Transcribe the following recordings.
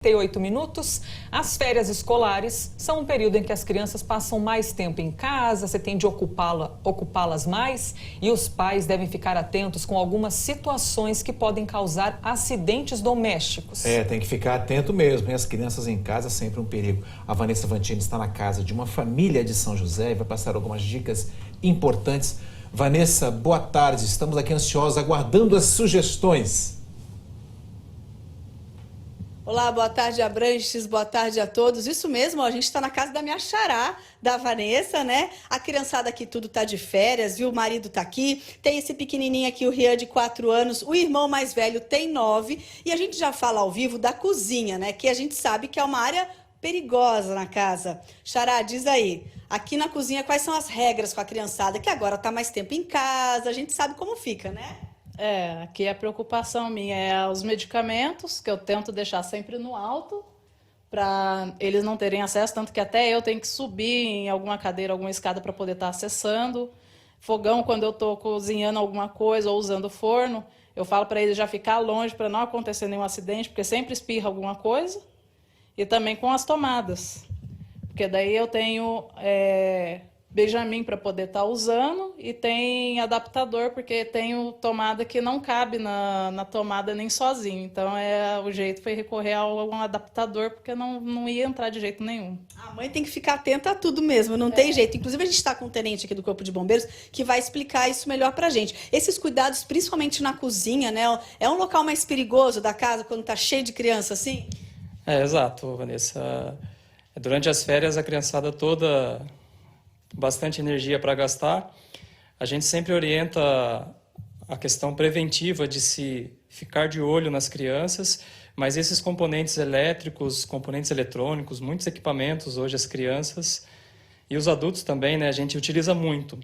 8 minutos. As férias escolares são um período em que as crianças passam mais tempo em casa, você tem de ocupá-las mais e os pais devem ficar atentos com algumas situações que podem causar acidentes domésticos. Tem que ficar atento mesmo, e as crianças em casa é sempre um perigo. A Vanessa Vantini está na casa de uma família de São José e vai passar algumas dicas importantes. Vanessa, boa tarde, estamos aqui ansiosos, aguardando as sugestões. Olá, boa tarde, Abranches, boa tarde a todos. Isso mesmo, a gente está na casa da minha xará, da Vanessa, né? A criançada aqui tudo tá de férias, viu? O marido tá aqui, tem esse pequenininho aqui, o Rian, de 4 anos, o irmão mais velho tem 9, e a gente já fala ao vivo da cozinha, né? Que a gente sabe que é uma área perigosa na casa. Xará, diz aí, aqui na cozinha quais são as regras com a criançada, que agora tá mais tempo em casa, a gente sabe como fica, né? Aqui a preocupação minha é os medicamentos, que eu tento deixar sempre no alto, para eles não terem acesso, tanto que até eu tenho que subir em alguma cadeira, alguma escada para poder estar acessando. Fogão, quando eu estou cozinhando alguma coisa ou usando forno, eu falo para eles já ficar longe para não acontecer nenhum acidente, porque sempre espirra alguma coisa. E também com as tomadas, porque daí eu tenho Benjamin para poder estar usando e tem adaptador, porque tenho tomada que não cabe na tomada nem sozinho. Então o jeito foi recorrer a um adaptador, porque não ia entrar de jeito nenhum. A mãe tem que ficar atenta a tudo mesmo, não tem jeito. Inclusive a gente está com um tenente aqui do Corpo de Bombeiros que vai explicar isso melhor pra gente. Esses cuidados, principalmente na cozinha, né? É um local mais perigoso da casa quando tá cheio de criança assim? Exato, Vanessa. Durante as férias a criançada toda bastante energia para gastar. A gente sempre orienta a questão preventiva de se ficar de olho nas crianças, mas esses componentes elétricos, componentes eletrônicos, muitos equipamentos hoje as crianças e os adultos também, né, a gente utiliza muito.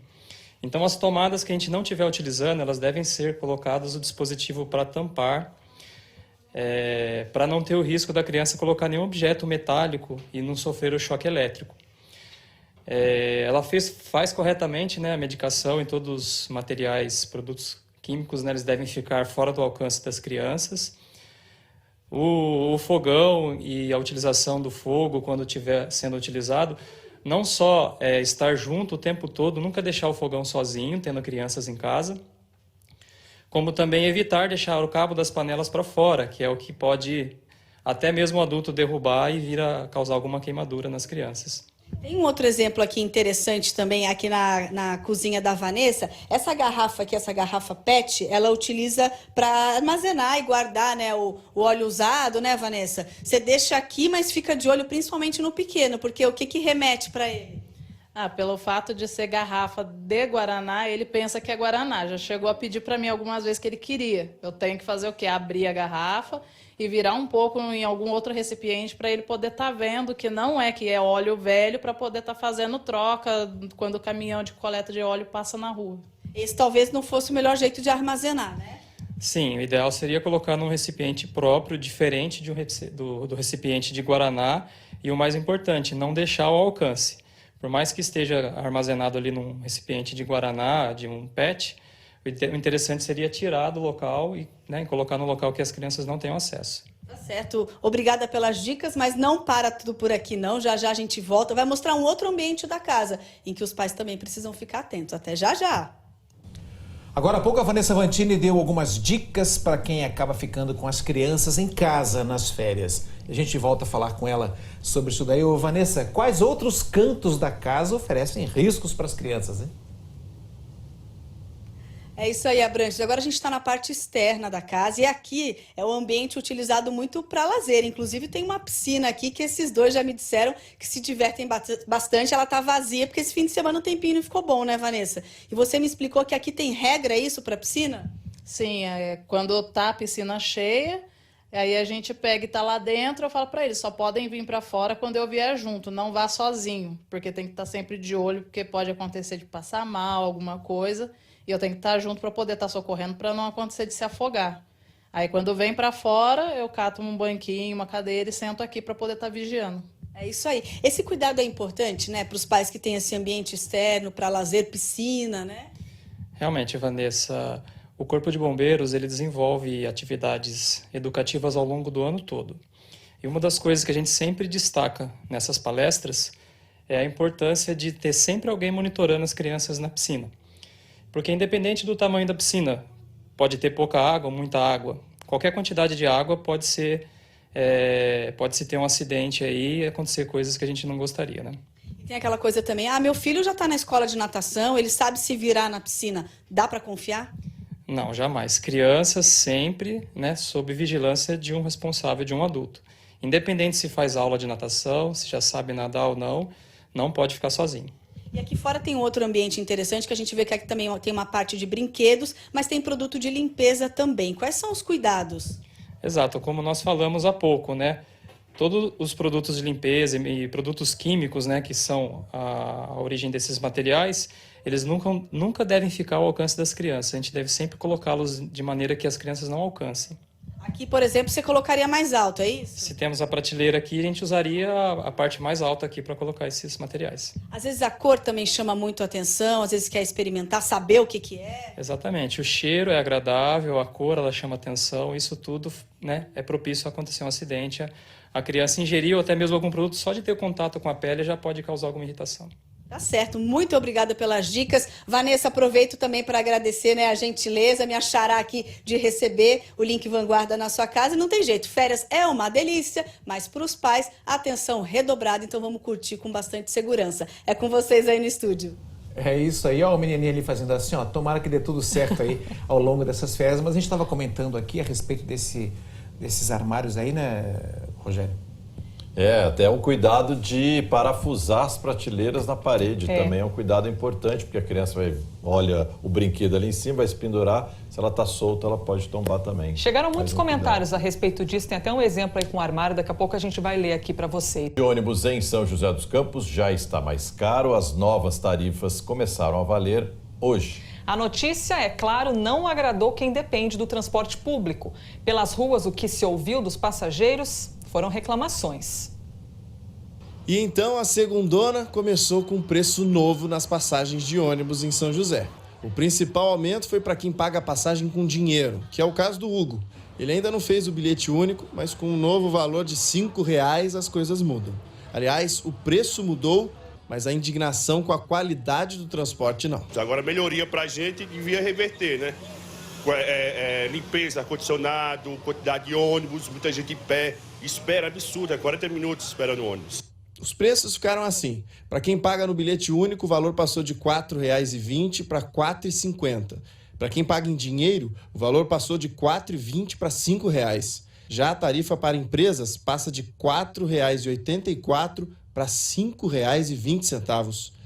Então as tomadas que a gente não estiver utilizando, elas devem ser colocadas o dispositivo para tampar, para não ter o risco da criança colocar nenhum objeto metálico e não sofrer o choque elétrico. Ela faz corretamente, né, a medicação em todos os materiais, produtos químicos, né, eles devem ficar fora do alcance das crianças. O fogão e a utilização do fogo, quando estiver sendo utilizado, não só estar junto o tempo todo, nunca deixar o fogão sozinho, tendo crianças em casa, como também evitar deixar o cabo das panelas para fora, que é o que pode até mesmo o adulto derrubar e vir a causar alguma queimadura nas crianças. Tem um outro exemplo aqui interessante também, aqui na cozinha da Vanessa. Essa garrafa aqui, essa garrafa PET, ela utiliza para armazenar e guardar, né, o óleo usado, né, Vanessa? Você deixa aqui, mas fica de olho principalmente no pequeno, porque o que remete para ele? Pelo fato de ser garrafa de Guaraná, ele pensa que é Guaraná. Já chegou a pedir para mim algumas vezes que ele queria. Eu tenho que fazer o quê? Abrir a garrafa e virar um pouco em algum outro recipiente para ele poder estar vendo que não é que é óleo velho, para poder estar fazendo troca quando o caminhão de coleta de óleo passa na rua. Esse talvez não fosse o melhor jeito de armazenar, né? Sim, o ideal seria colocar num recipiente próprio, diferente do recipiente de Guaraná, e o mais importante, não deixar ao alcance. Por mais que esteja armazenado ali num recipiente de Guaraná, de um PET, o interessante seria tirar do local e, né, colocar no local que as crianças não tenham acesso. Tá certo. Obrigada pelas dicas, mas não para tudo por aqui não. Já já a gente volta. Vai mostrar um outro ambiente da casa, em que os pais também precisam ficar atentos. Até já já. Agora há pouco a Vanessa Vantini deu algumas dicas para quem acaba ficando com as crianças em casa nas férias. A gente volta a falar com ela sobre isso daí. Ô, Vanessa, quais outros cantos da casa oferecem riscos para as crianças, hein? É isso aí, Abrantes. Agora a gente está na parte externa da casa e aqui é o ambiente utilizado muito para lazer. Inclusive tem uma piscina aqui que esses dois já me disseram que se divertem bastante. Ela tá vazia porque esse fim de semana o tempinho não ficou bom, né, Vanessa? E você me explicou que aqui tem regra, é isso, para piscina? Sim, quando tá a piscina cheia, aí a gente pega e tá lá dentro, eu falo para eles, só podem vir para fora quando eu vier junto, não vá sozinho, porque tem que estar sempre de olho, porque pode acontecer de passar mal, alguma coisa. E eu tenho que estar junto para poder estar socorrendo, para não acontecer de se afogar. Aí, quando vem para fora, eu cato um banquinho, uma cadeira e sento aqui para poder estar vigiando. É isso aí. Esse cuidado é importante, né, para os pais que têm esse ambiente externo, para lazer, piscina, né? Realmente, Vanessa, o Corpo de Bombeiros ele desenvolve atividades educativas ao longo do ano todo. E uma das coisas que a gente sempre destaca nessas palestras é a importância de ter sempre alguém monitorando as crianças na piscina. Porque independente do tamanho da piscina, pode ter pouca água ou muita água. Qualquer quantidade de água pode-se ter um acidente aí e acontecer coisas que a gente não gostaria, né? Tem aquela coisa também, meu filho já está na escola de natação, ele sabe se virar na piscina, dá para confiar? Não, jamais. Crianças sempre, né, sob vigilância de um responsável, de um adulto. Independente se faz aula de natação, se já sabe nadar ou não pode ficar sozinho. E aqui fora tem um outro ambiente interessante, que a gente vê que aqui também tem uma parte de brinquedos, mas tem produto de limpeza também. Quais são os cuidados? Exato, como nós falamos há pouco, né? Todos os produtos de limpeza e produtos químicos, né, que são a origem desses materiais, eles nunca devem ficar ao alcance das crianças. A gente deve sempre colocá-los de maneira que as crianças não alcancem. Aqui, por exemplo, você colocaria mais alto, é isso? Se temos a prateleira aqui, a gente usaria a parte mais alta aqui para colocar esses materiais. Às vezes a cor também chama muito a atenção, às vezes quer experimentar, saber o que é. Exatamente. O cheiro é agradável, a cor ela chama atenção, isso tudo, né, é propício a acontecer um acidente. A criança ingerir ou até mesmo algum produto, só de ter contato com a pele já pode causar alguma irritação. Tá certo, muito obrigada pelas dicas. Vanessa, aproveito também para agradecer, né, a gentileza, me achará aqui de receber o Link Vanguarda na sua casa. E não tem jeito, férias é uma delícia, mas para os pais, atenção redobrada, então vamos curtir com bastante segurança. É com vocês aí no estúdio. É isso aí, ó, o menininho ali fazendo assim, ó, tomara que dê tudo certo aí ao longo dessas férias. Mas a gente estava comentando aqui a respeito desses armários aí, né, Rogério? Até o cuidado de parafusar as prateleiras na parede também é um cuidado importante, porque a criança olha o brinquedo ali em cima, vai se pendurar, se ela está solta, ela pode tombar também. Chegaram muitos comentários a respeito disso, tem até um exemplo aí com o armário, daqui a pouco a gente vai ler aqui para vocês. O ônibus em São José dos Campos já está mais caro, as novas tarifas começaram a valer hoje. A notícia, é claro, não agradou quem depende do transporte público. Pelas ruas, o que se ouviu dos passageiros foram reclamações. E então a segundona começou com preço novo nas passagens de ônibus em São José. O principal aumento foi para quem paga a passagem com dinheiro, que é o caso do Hugo. Ele ainda não fez o bilhete único, mas com um novo valor de R$ 5,00 as coisas mudam. Aliás, o preço mudou, mas a indignação com a qualidade do transporte não. Agora melhoria para a gente devia reverter, né? Limpeza, ar-condicionado, quantidade de ônibus, muita gente em pé, espera absurda, 40 minutos esperando o ônibus. Os preços ficaram assim. Para quem paga no bilhete único, o valor passou de R$ 4,20 para R$ 4,50. Para quem paga em dinheiro, o valor passou de R$ 4,20 para R$ 5,00. Já a tarifa para empresas passa de R$ 4,84 para R$ 5,20.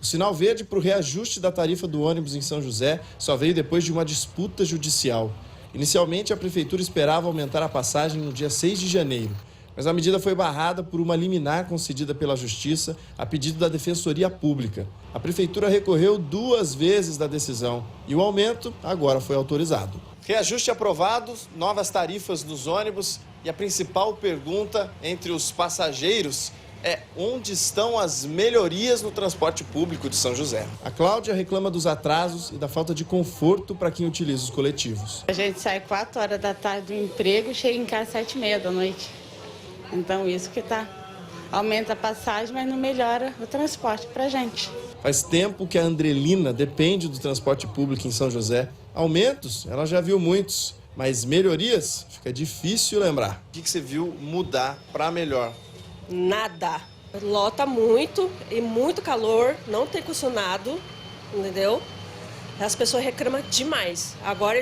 O sinal verde para o reajuste da tarifa do ônibus em São José só veio depois de uma disputa judicial. Inicialmente, a prefeitura esperava aumentar a passagem no dia 6 de janeiro. Mas a medida foi barrada por uma liminar concedida pela Justiça a pedido da Defensoria Pública. A Prefeitura recorreu 2 vezes da decisão e o aumento agora foi autorizado. Reajuste aprovado, novas tarifas nos ônibus e a principal pergunta entre os passageiros é onde estão as melhorias no transporte público de São José. A Cláudia reclama dos atrasos e da falta de conforto para quem utiliza os coletivos. A gente sai 4 horas da tarde do emprego e chega em casa às 7h30 da noite. Então isso que aumenta a passagem, mas não melhora o transporte para a gente. Faz tempo que a Andrelina depende do transporte público em São José. Aumentos, ela já viu muitos, mas melhorias fica difícil lembrar. O que você viu mudar para melhor? Nada. Lota muito e muito calor, não tem condicionado, entendeu? As pessoas reclamam demais. Agora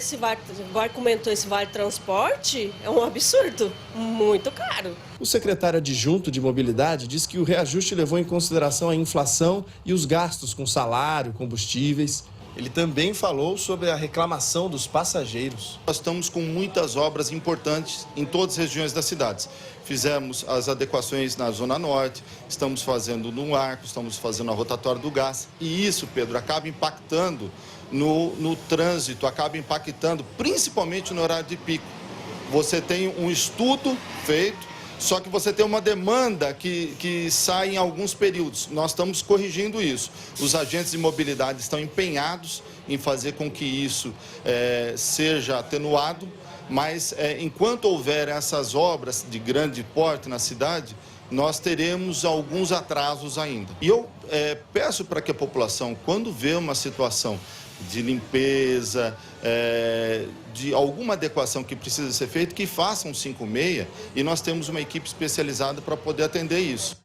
comentou esse vale transporte, é um absurdo, muito caro. O secretário adjunto de mobilidade diz que o reajuste levou em consideração a inflação e os gastos com salário, combustíveis. Ele também falou sobre a reclamação dos passageiros. Nós estamos com muitas obras importantes em todas as regiões das cidades. Fizemos as adequações na Zona Norte, estamos fazendo no Arco, estamos fazendo a rotatória do gás. E isso, Pedro, acaba impactando no trânsito, acaba impactando principalmente no horário de pico. Você tem um estudo feito, só que você tem uma demanda que sai em alguns períodos. Nós estamos corrigindo isso. Os agentes de mobilidade estão empenhados em fazer com que isso seja atenuado Mas enquanto houver essas obras de grande porte na cidade, nós teremos alguns atrasos ainda. E eu peço para que a população, quando vê uma situação de limpeza, de alguma adequação que precisa ser feita, que faça um 56, e nós temos uma equipe especializada para poder atender isso.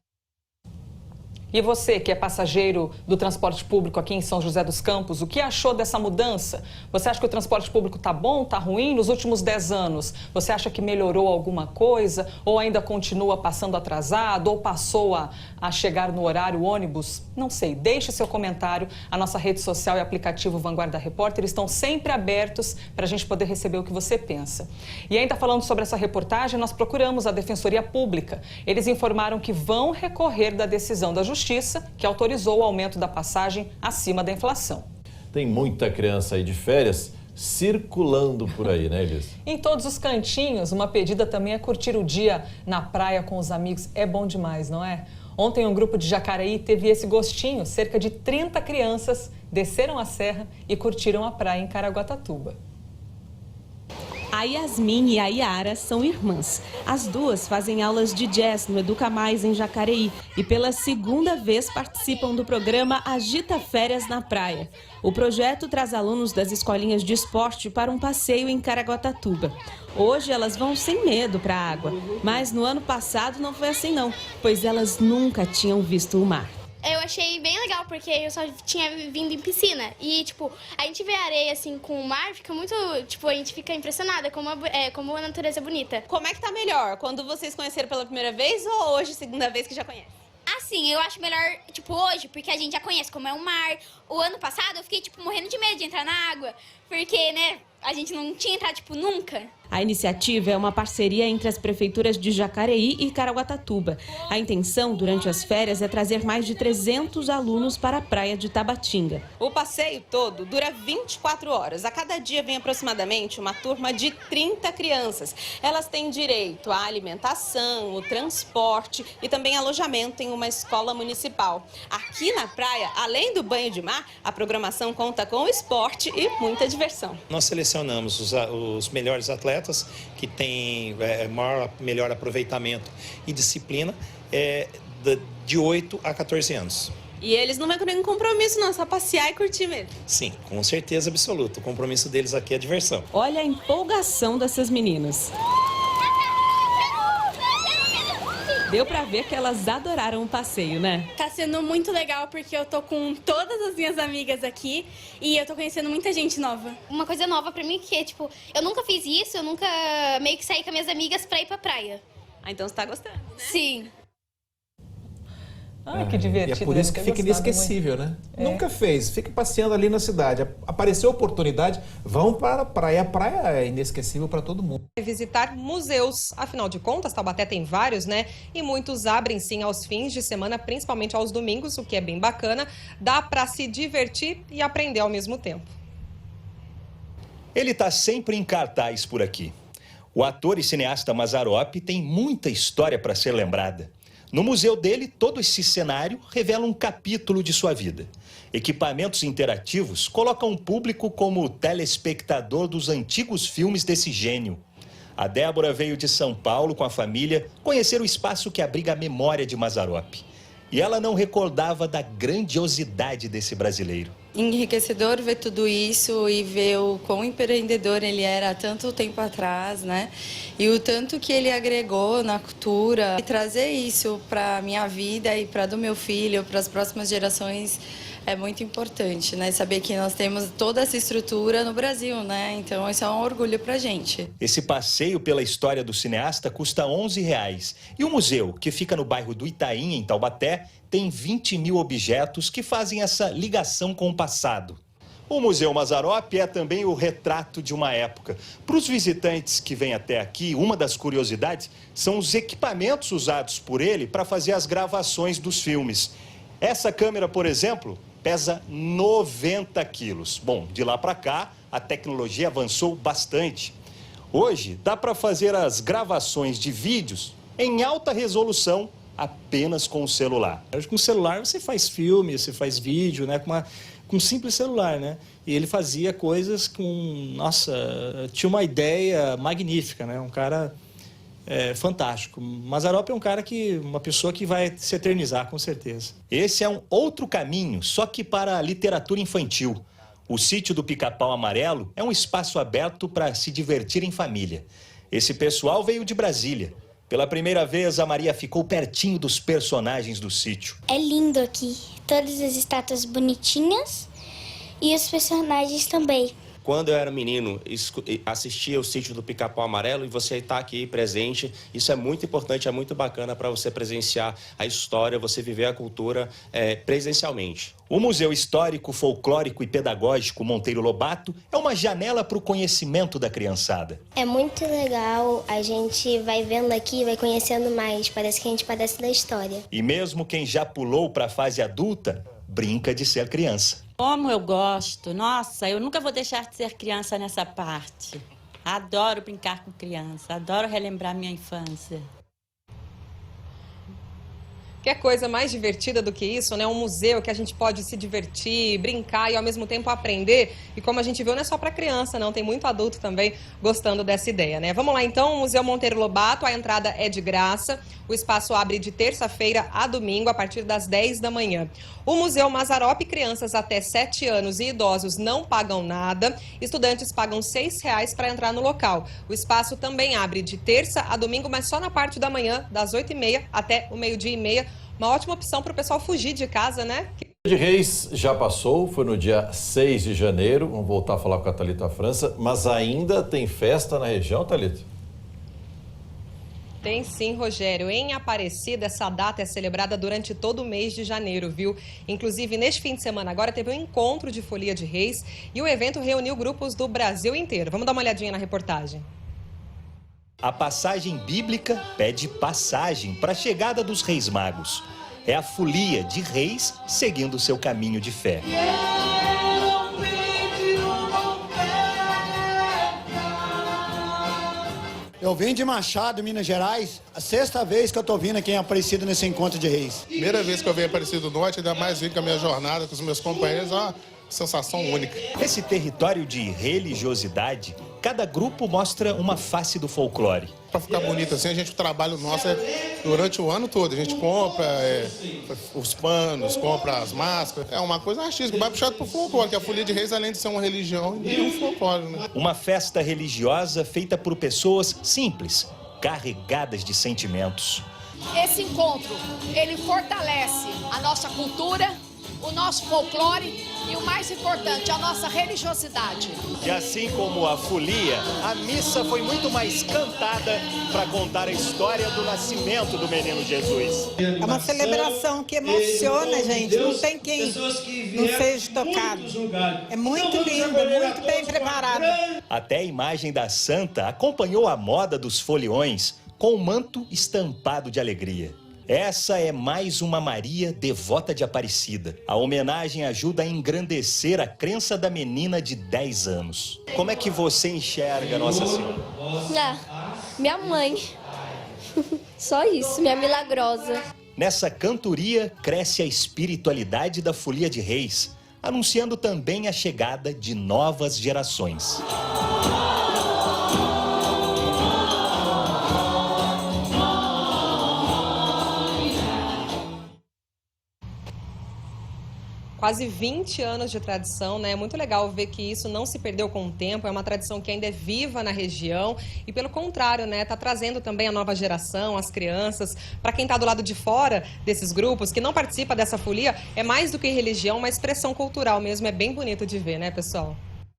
E você, que é passageiro do transporte público aqui em São José dos Campos, o que achou dessa mudança? Você acha que o transporte público está bom, está ruim? Nos últimos 10 anos, você acha que melhorou alguma coisa? Ou ainda continua passando atrasado? Ou passou a chegar no horário ônibus? Não sei. Deixe seu comentário. A nossa rede social e aplicativo Vanguarda Repórter estão sempre abertos para a gente poder receber o que você pensa. E ainda falando sobre essa reportagem, nós procuramos a Defensoria Pública. Eles informaram que vão recorrer da decisão da Justiça, que autorizou o aumento da passagem acima da inflação. Tem muita criança aí de férias circulando por aí, né, Elis? Em todos os cantinhos, uma pedida também é curtir o dia na praia com os amigos. É bom demais, não é? Ontem um grupo de Jacareí teve esse gostinho. Cerca de 30 crianças desceram a serra e curtiram a praia em Caraguatatuba. A Yasmin e a Yara são irmãs. As duas fazem aulas de jazz no Educa Mais em Jacareí e pela segunda vez participam do programa Agita Férias na Praia. O projeto traz alunos das escolinhas de esporte para um passeio em Caraguatatuba. Hoje elas vão sem medo para a água, mas no ano passado não foi assim não, pois elas nunca tinham visto o mar. Eu achei bem legal, porque eu só tinha vindo em piscina. E, a gente vê a areia, assim, com o mar, fica muito... a gente fica impressionada como a natureza é bonita. Como é que tá melhor? Quando vocês conheceram pela primeira vez ou hoje, segunda vez que já conhece? Assim, eu acho melhor, hoje, porque a gente já conhece como é o mar. O ano passado eu fiquei, morrendo de medo de entrar na água, porque, né, a gente não tinha entrado, nunca. A iniciativa é uma parceria entre as prefeituras de Jacareí e Caraguatatuba. A intenção, durante as férias, é trazer mais de 300 alunos para a praia de Tabatinga. O passeio todo dura 24 horas. A cada dia vem aproximadamente uma turma de 30 crianças. Elas têm direito à alimentação, o transporte e também alojamento em uma escola municipal. Aqui na praia, além do banho de mar, a programação conta com esporte e muita diversão. Nós selecionamos os melhores atletas que têm melhor aproveitamento e disciplina de 8 a 14 anos. E eles não vão com nenhum compromisso, não, só passear e curtir mesmo. Sim, com certeza absoluta. O compromisso deles aqui é diversão. Olha a empolgação dessas meninas. Deu pra ver que elas adoraram o passeio, né? Tá sendo muito legal porque eu tô com todas as minhas amigas aqui e eu tô conhecendo muita gente nova. Uma coisa nova pra mim que é, eu nunca fiz isso, eu nunca meio que saí com as minhas amigas pra ir pra praia. Ah, então você tá gostando, né? Sim. Ai, que divertido. E é por isso que fica inesquecível, né? Nunca fez, fica passeando ali na cidade. Apareceu a oportunidade, vão para a praia. A praia é inesquecível para todo mundo. Visitar museus, afinal de contas, Taubaté tem vários, né? E muitos abrem sim aos fins de semana, principalmente aos domingos, o que é bem bacana. Dá para se divertir e aprender ao mesmo tempo. Ele está sempre em cartaz por aqui. O ator e cineasta Mazzaropi tem muita história para ser lembrada. No museu dele, todo esse cenário revela um capítulo de sua vida. Equipamentos interativos colocam o público como telespectador dos antigos filmes desse gênio. A Débora veio de São Paulo com a família conhecer o espaço que abriga a memória de Mazzaropi. E ela não recordava da grandiosidade desse brasileiro. Enriquecedor ver tudo isso e ver o quão empreendedor ele era há tanto tempo atrás, né? E o tanto que ele agregou na cultura. E trazer isso para a minha vida e para do meu filho, para as próximas gerações, é muito importante, né? Saber que nós temos toda essa estrutura no Brasil, né? Então, isso é um orgulho pra gente. Esse passeio pela história do cineasta custa R$11. E o museu, que fica no bairro do Itaim, em Taubaté, tem 20 mil objetos que fazem essa ligação com o passado. O Museu Mazzaropi é também o retrato de uma época. Para os visitantes que vêm até aqui, uma das curiosidades são os equipamentos usados por ele para fazer as gravações dos filmes. Essa câmera, por exemplo, pesa 90 quilos. Bom, de lá para cá, a tecnologia avançou bastante. Hoje, dá para fazer as gravações de vídeos em alta resolução apenas com o celular. Com o celular você faz filme, você faz vídeo, né? Com com um simples celular, né? E ele fazia coisas com... Nossa, tinha uma ideia magnífica, né? Um cara fantástico. Mazzaropi é um cara uma pessoa que vai se eternizar, com certeza. Esse é um outro caminho, só que para a literatura infantil. O Sítio do Pica-Pau Amarelo é um espaço aberto para se divertir em família. Esse pessoal veio de Brasília. Pela primeira vez, a Maria ficou pertinho dos personagens do sítio. É lindo aqui. Todas as estátuas bonitinhas e os personagens também. Quando eu era menino, assistia o Sítio do Pica-Pau Amarelo e você está aqui presente. Isso é muito importante, é muito bacana para você presenciar a história, você viver a cultura presencialmente. O Museu Histórico, Folclórico e Pedagógico Monteiro Lobato é uma janela para o conhecimento da criançada. É muito legal, a gente vai vendo aqui, vai conhecendo mais, parece que a gente padece da história. E mesmo quem já pulou para a fase adulta, brinca de ser criança. Como eu gosto! Nossa, eu nunca vou deixar de ser criança nessa parte. Adoro brincar com criança, adoro relembrar minha infância. Que coisa mais divertida do que isso, né? Um museu que a gente pode se divertir, brincar e ao mesmo tempo aprender. E como a gente viu, não é só para criança, não. Tem muito adulto também gostando dessa ideia, né? Vamos lá então, o Museu Monteiro Lobato, a entrada é de graça. O espaço abre de terça-feira a domingo, a partir das 10 da manhã. O Museu Mazzaropi, crianças até 7 anos e idosos não pagam nada. Estudantes pagam R$ 6,00 para entrar no local. O espaço também abre de terça a domingo, mas só na parte da manhã, das 8h30 até o 12h30. Uma ótima opção para o pessoal fugir de casa, né? De Reis já passou, foi no dia 6 de janeiro. Vamos voltar a falar com a Thalita França, mas ainda tem festa na região, Thalita? Tem sim, Rogério. Em Aparecida, essa data é celebrada durante todo o mês de janeiro, viu? Inclusive, neste fim de semana agora teve um encontro de Folia de Reis e o evento reuniu grupos do Brasil inteiro. Vamos dar uma olhadinha na reportagem. A passagem bíblica pede passagem para a chegada dos Reis Magos. É a folia de reis seguindo seu caminho de fé. Eu vim de Machado, Minas Gerais. A 6ª vez que eu tô vindo aqui em Aparecida nesse encontro de reis. Primeira vez que eu venho Aparecido do Norte, ainda mais vim com a minha jornada, com os meus companheiros, é uma sensação única. Nesse território de religiosidade, cada grupo mostra uma face do folclore. Para ficar bonito assim, o trabalho nosso é durante o ano todo. A gente compra os panos, compra as máscaras. É uma coisa artística, vai puxado pro folclore, que a Folia de Reis, além de ser uma religião, é um folclore, né? Uma festa religiosa feita por pessoas simples, carregadas de sentimentos. Esse encontro, ele fortalece a nossa cultura, o nosso folclore e o mais importante, a nossa religiosidade. E assim como a folia, a missa foi muito mais cantada para contar a história do nascimento do menino Jesus. É uma celebração que emociona, gente. Não tem quem não seja tocado. É muito lindo, muito bem preparado. Até a imagem da santa acompanhou a moda dos foliões com o manto estampado de alegria. Essa é mais uma Maria devota de Aparecida. A homenagem ajuda a engrandecer a crença da menina de 10 anos. Como é que você enxerga Nossa Senhora? Minha mãe. Só isso, minha milagrosa. Nessa cantoria cresce a espiritualidade da Folia de Reis, anunciando também a chegada de novas gerações. Quase 20 anos de tradição, né? É muito legal ver que isso não se perdeu com o tempo, é uma tradição que ainda é viva na região e, pelo contrário, né? Tá trazendo também a nova geração, as crianças. Para quem tá do lado de fora desses grupos, que não participa dessa folia, é mais do que religião, uma expressão cultural mesmo. É bem bonito de ver, né, pessoal?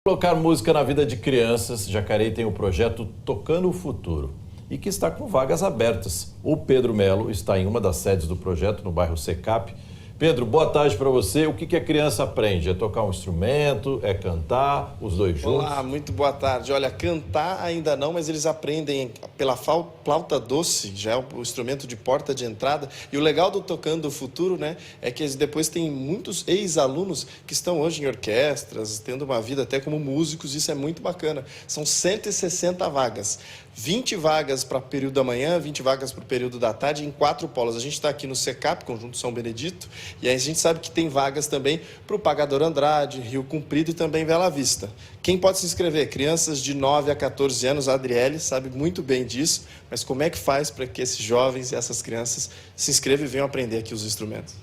Colocar música na vida de crianças, Jacareí tem o projeto Tocando o Futuro e que está com vagas abertas. O Pedro Melo está em uma das sedes do projeto, no bairro Secap. Pedro, boa tarde para você. O que a criança aprende? É tocar um instrumento? É cantar? Os dois juntos? Olá, muito boa tarde. Olha, cantar ainda não, mas eles aprendem pela flauta doce, já é o instrumento de porta de entrada. E o legal do Tocando o Futuro, né, é que eles depois têm muitos ex-alunos que estão hoje em orquestras, tendo uma vida até como músicos. Isso é muito bacana. São 160 vagas. 20 vagas para o período da manhã, 20 vagas para o período da tarde, em 4 polos. A gente está aqui no CECAP, Conjunto São Benedito, e aí a gente sabe que tem vagas também para o Pagador Andrade, Rio Comprido e também Bela Vista. Quem pode se inscrever? Crianças de 9 a 14 anos, a Adriele sabe muito bem disso, mas como é que faz para que esses jovens e essas crianças se inscrevam e venham aprender aqui os instrumentos?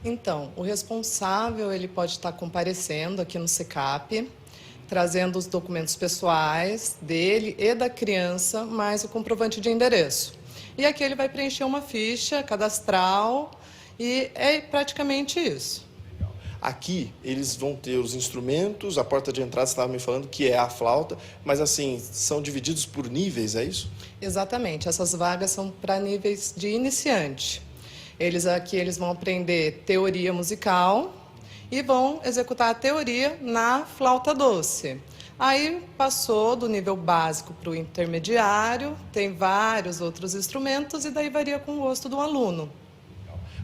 Então, o responsável ele pode estar comparecendo aqui no CECAP, trazendo os documentos pessoais dele e da criança, mais o comprovante de endereço. E aqui ele vai preencher uma ficha cadastral e é praticamente isso. Aqui eles vão ter os instrumentos, a porta de entrada, você estava me falando que é a flauta, mas assim, são divididos por níveis, é isso? Exatamente, essas vagas são para níveis de iniciante. Eles vão aprender teoria musical e vão executar a teoria na flauta doce. Aí passou do nível básico para o intermediário, tem vários outros instrumentos e daí varia com o gosto do aluno.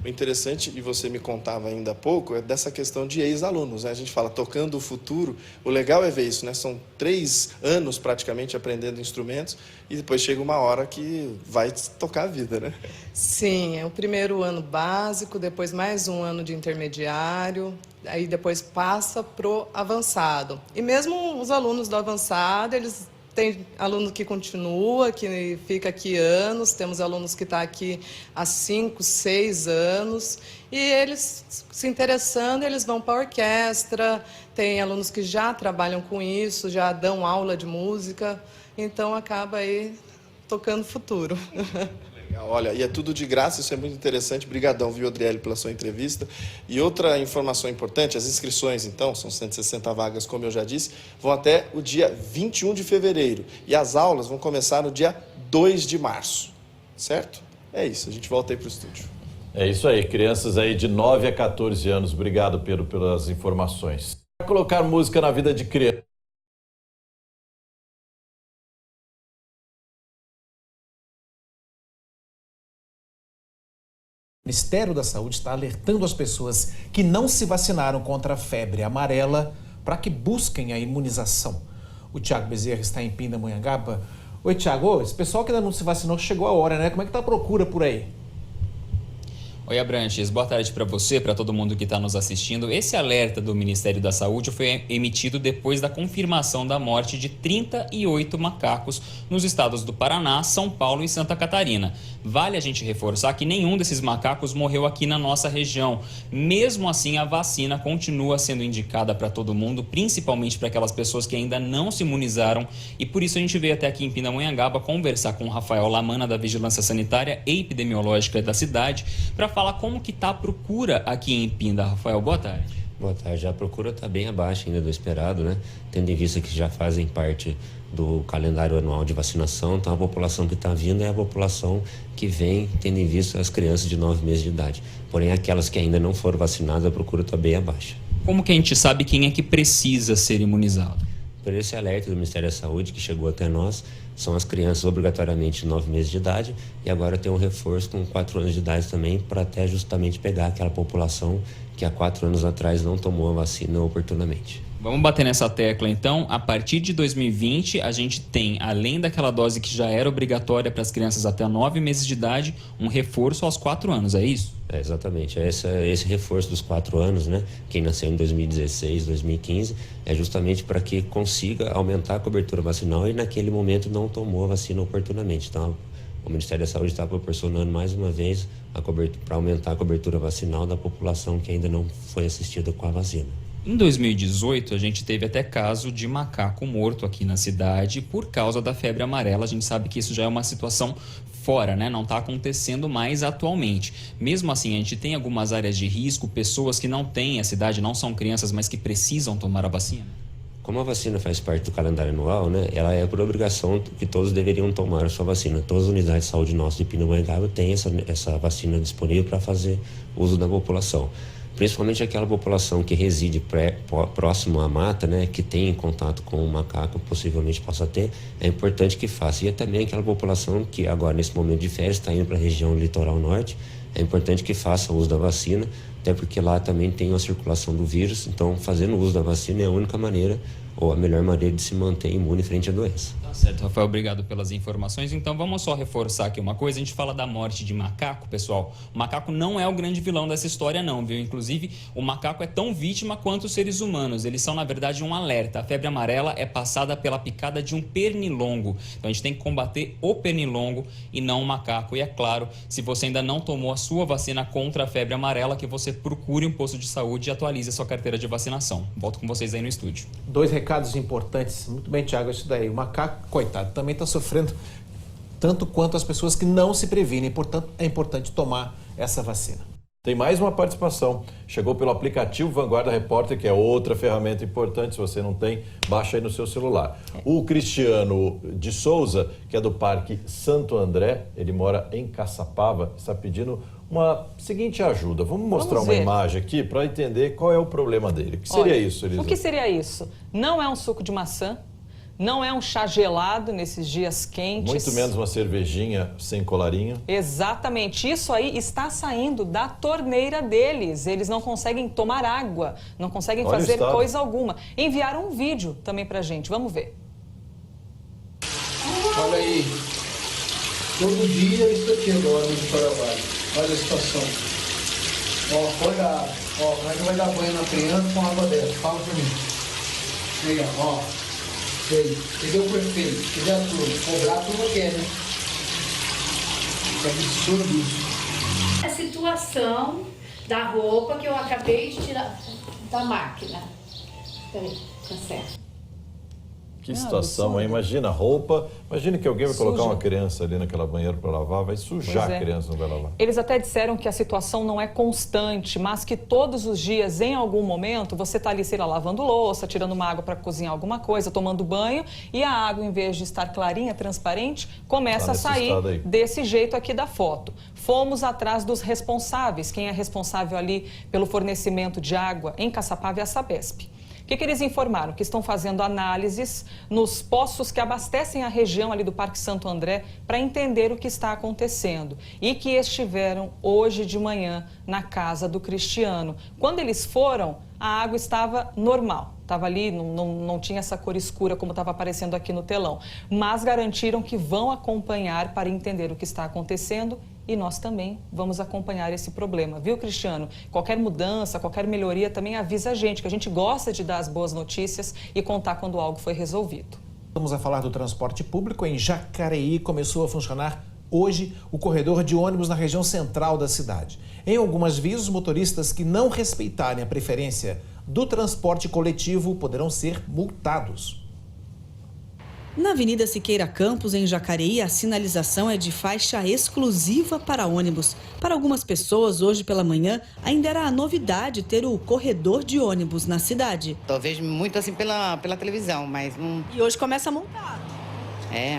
O interessante, e você me contava ainda há pouco, é dessa questão de ex-alunos, né? A gente fala tocando o futuro, o legal é ver isso, né? São 3 anos praticamente aprendendo instrumentos e depois chega uma hora que vai tocar a vida, né? Sim, é o primeiro ano básico, depois mais um ano de intermediário, aí depois passa pro avançado. E mesmo os alunos do avançado, eles tem aluno que continua, que fica aqui anos, temos alunos que estão aqui há 5, 6 anos, e eles se interessando, eles vão para a orquestra, tem alunos que já trabalham com isso, já dão aula de música, então acaba aí tocando futuro. Olha, e é tudo de graça, isso é muito interessante. Brigadão, viu, Adriele, pela sua entrevista. E outra informação importante, as inscrições, então, são 160 vagas, como eu já disse, vão até o dia 21 de fevereiro. E as aulas vão começar no dia 2 de março, certo? É isso, a gente volta aí para o estúdio. É isso aí, crianças aí de 9 a 14 anos. Obrigado, Pedro, pelas informações. Para colocar música na vida de criança. O Ministério da Saúde está alertando as pessoas que não se vacinaram contra a febre amarela para que busquem a imunização. O Tiago Bezerra está em Pindamonhangaba. Oi, Tiago, esse pessoal que ainda não se vacinou chegou a hora, né? Como é que está a procura por aí? Oi, Abranches. Boa tarde para você, para todo mundo que está nos assistindo. Esse alerta do Ministério da Saúde foi emitido depois da confirmação da morte de 38 macacos nos estados do Paraná, São Paulo e Santa Catarina. Vale a gente reforçar que nenhum desses macacos morreu aqui na nossa região. Mesmo assim, a vacina continua sendo indicada para todo mundo, principalmente para aquelas pessoas que ainda não se imunizaram. E por isso a gente veio até aqui em Pindamonhangaba conversar com o Rafael Lamana, da Vigilância Sanitária e Epidemiológica da cidade, para falar como que está a procura aqui em Pinda. Rafael, boa tarde. Boa tarde. A procura está bem abaixo ainda do esperado, né? Tendo em vista que já fazem parte do calendário anual de vacinação, então a população que está vindo é a população que vem tendo em vista as crianças de 9 meses de idade. Porém, aquelas que ainda não foram vacinadas, a procura está bem abaixo. Como que a gente sabe quem é que precisa ser imunizado? Por esse alerta do Ministério da Saúde que chegou até nós, são as crianças obrigatoriamente de 9 meses de idade e agora tem um reforço com 4 anos de idade também para até justamente pegar aquela população que há 4 anos atrás não tomou a vacina oportunamente. Vamos bater nessa tecla então. A partir de 2020, a gente tem, além daquela dose que já era obrigatória para as crianças até 9 meses de idade, um reforço aos 4 anos, é isso? É, exatamente. Esse reforço dos 4 anos, né? Quem nasceu em 2016, 2015, é justamente para que consiga aumentar a cobertura vacinal e naquele momento não tomou a vacina oportunamente. Então, o Ministério da Saúde está proporcionando mais uma vez para aumentar a cobertura vacinal da população que ainda não foi assistida com a vacina. Em 2018, a gente teve até caso de macaco morto aqui na cidade por causa da febre amarela. A gente sabe que isso já é uma situação fora, né? Não está acontecendo mais atualmente. Mesmo assim, a gente tem algumas áreas de risco, pessoas que não têm essa idade, não são crianças, mas que precisam tomar a vacina. Como a vacina faz parte do calendário anual, né? Ela é por obrigação que todos deveriam tomar a sua vacina. Todas as unidades de saúde nossas de Pindamonhangaba têm essa vacina disponível para fazer uso da população. Principalmente aquela população que reside próximo à mata, né, que tem contato com o macaco, possivelmente possa ter, é importante que faça. E também aquela população que agora, nesse momento de férias, está indo para a região litoral norte, é importante que faça uso da vacina, até porque lá também tem a circulação do vírus, então fazendo uso da vacina é a única maneira ou a melhor maneira de se manter imune frente à doença. Tá certo, Rafael, obrigado pelas informações. Então vamos só reforçar aqui uma coisa, a gente fala da morte de macaco, pessoal. O macaco não é o grande vilão dessa história não, viu? Inclusive, o macaco é tão vítima quanto os seres humanos. Eles são, na verdade, um alerta. A febre amarela é passada pela picada de um pernilongo. Então a gente tem que combater o pernilongo e não o macaco. E é claro, se você ainda não tomou a sua vacina contra a febre amarela, que você procure um posto de saúde e atualize a sua carteira de vacinação. Volto com vocês aí no estúdio. 2 recados importantes. Muito bem, Tiago, isso daí. O macaco, coitado, também está sofrendo tanto quanto as pessoas que não se previnem. Portanto, é importante tomar essa vacina. Tem mais uma participação. Chegou pelo aplicativo Vanguarda Repórter, que é outra ferramenta importante. Se você não tem, baixa aí no seu celular. O Cristiano de Souza, que é do Parque Santo André, ele mora em Caçapava, está pedindo uma seguinte ajuda. Vamos mostrar uma imagem aqui para entender qual é o problema dele. O que seria isso, Elisa? O que seria isso? Não é um suco de maçã, não é um chá gelado nesses dias quentes. Muito menos uma cervejinha sem colarinho. Exatamente. Isso aí está saindo da torneira deles. Eles não conseguem tomar água, não conseguem fazer coisa alguma. Enviaram um vídeo também pra gente. Vamos ver. Olha aí. Todo dia isso aqui agora no Paraguai. Olha a situação. Ó, olha, ó, como é que vai dar banho na criança com água dessa? Fala pra mim. Aí, ó. Entendeu o perfeito? Cadê a turma? Cobrar a turma quer, né? Que absurdo isso. A situação da roupa que eu acabei de tirar da máquina. Peraí, tá certo. Que situação, hein? Imagina a roupa, imagina que alguém vai colocar uma criança ali naquela banheira para lavar, vai sujar a criança, não vai lavar. Eles até disseram que a situação não é constante, mas que todos os dias, em algum momento, você está ali, sei lá, lavando louça, tirando uma água para cozinhar alguma coisa, tomando banho, e a água, em vez de estar clarinha, transparente, começa a sair desse jeito aqui da foto. Fomos atrás dos responsáveis. Quem é responsável ali pelo fornecimento de água em Caçapava é a Sabesp. O que eles informaram? Que estão fazendo análises nos poços que abastecem a região ali do Parque Santo André para entender o que está acontecendo e que estiveram hoje de manhã na casa do Cristiano. Quando eles foram, a água estava normal. Estava ali, não tinha essa cor escura como estava aparecendo aqui no telão. Mas garantiram que vão acompanhar para entender o que está acontecendo e nós também vamos acompanhar esse problema. Viu, Cristiano? Qualquer mudança, qualquer melhoria também avisa a gente, que a gente gosta de dar as boas notícias e contar quando algo foi resolvido. Vamos a falar do transporte público. Em Jacareí começou a funcionar hoje o corredor de ônibus na região central da cidade. Em algumas vias, os motoristas que não respeitarem a preferência do transporte coletivo poderão ser multados. Na Avenida Siqueira Campos, em Jacareí, a sinalização é de faixa exclusiva para ônibus. Para algumas pessoas, hoje pela manhã, ainda era a novidade ter o corredor de ônibus na cidade. Eu vejo muito assim pela televisão, mas não... E hoje começa a multar. É.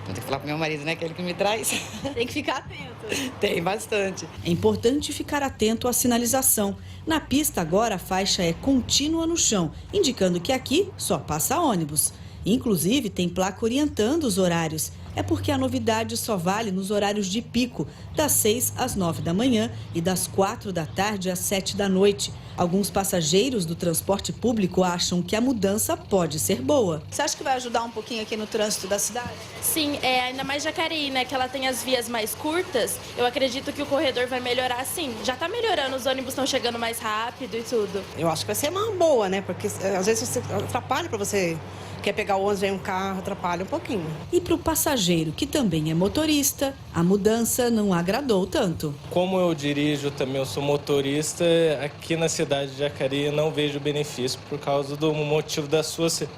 Então tem que falar pro meu marido, né, que é ele que me traz. Tem que ficar atento. Tem bastante. É importante ficar atento à sinalização. Na pista agora a faixa é contínua no chão, indicando que aqui só passa ônibus. Inclusive tem placa orientando os horários. É porque a novidade só vale nos horários de pico, das 6 às 9 da manhã e das 4 da tarde às 7 da noite. Alguns passageiros do transporte público acham que a mudança pode ser boa. Você acha que vai ajudar um pouquinho aqui no trânsito da cidade? Sim, ainda mais Jacareí, né, que ela tem as vias mais curtas. Eu acredito que o corredor vai melhorar sim. Já está melhorando, os ônibus estão chegando mais rápido e tudo. Eu acho que vai ser uma boa, né, porque às vezes você atrapalha para você... Quer pegar o ônibus, vem um carro, atrapalha um pouquinho. E para o passageiro, que também é motorista, a mudança não agradou tanto. Como eu dirijo também, eu sou motorista, aqui na cidade de Jacareí não vejo benefício por causa do motivo da sua ser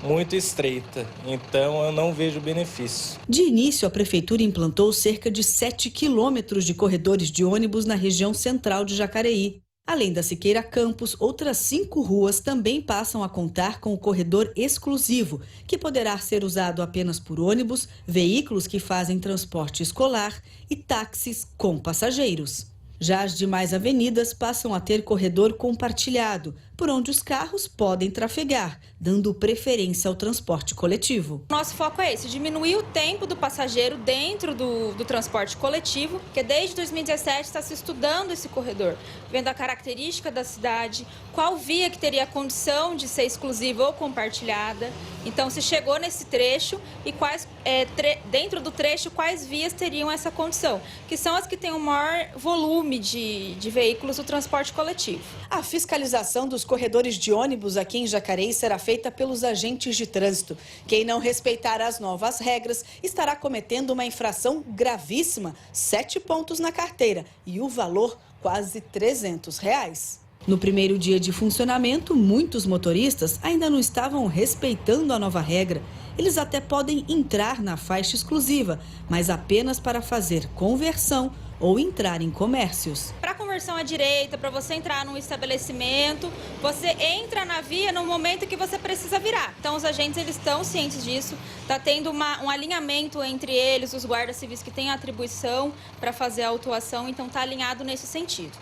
muito estreita. Então eu não vejo benefício. De início, a prefeitura implantou cerca de 7 quilômetros de corredores de ônibus na região central de Jacareí. Além da Siqueira Campos, outras 5 ruas também passam a contar com o corredor exclusivo, que poderá ser usado apenas por ônibus, veículos que fazem transporte escolar e táxis com passageiros. Já as demais avenidas passam a ter corredor compartilhado, por onde os carros podem trafegar, dando preferência ao transporte coletivo. Nosso foco é esse, diminuir o tempo do passageiro dentro do transporte coletivo, porque desde 2017 está se estudando esse corredor, vendo a característica da cidade, qual via que teria a condição de ser exclusiva ou compartilhada. Então, se chegou nesse trecho e quais, dentro do trecho, quais vias teriam essa condição, que são as que têm o maior volume de veículos do transporte coletivo. A fiscalização dos corredores de ônibus aqui em Jacareí será feita pelos agentes de trânsito. Quem não respeitar as novas regras estará cometendo uma infração gravíssima, 7 pontos na carteira e o valor quase R$300. No primeiro dia de funcionamento, muitos motoristas ainda não estavam respeitando a nova regra. Eles até podem entrar na faixa exclusiva, mas apenas para fazer conversão ou entrar em comércios. Para conversão à direita, para você entrar num estabelecimento, você entra na via no momento que você precisa virar. Então os agentes eles estão cientes disso, está tendo um alinhamento entre eles, os guardas civis que têm a atribuição para fazer a autuação, então está alinhado nesse sentido.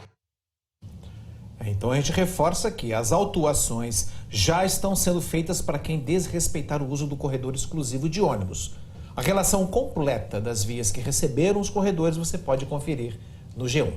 Então a gente reforça que as autuações já estão sendo feitas para quem desrespeitar o uso do corredor exclusivo de ônibus. A relação completa das vias que receberam os corredores você pode conferir no G1.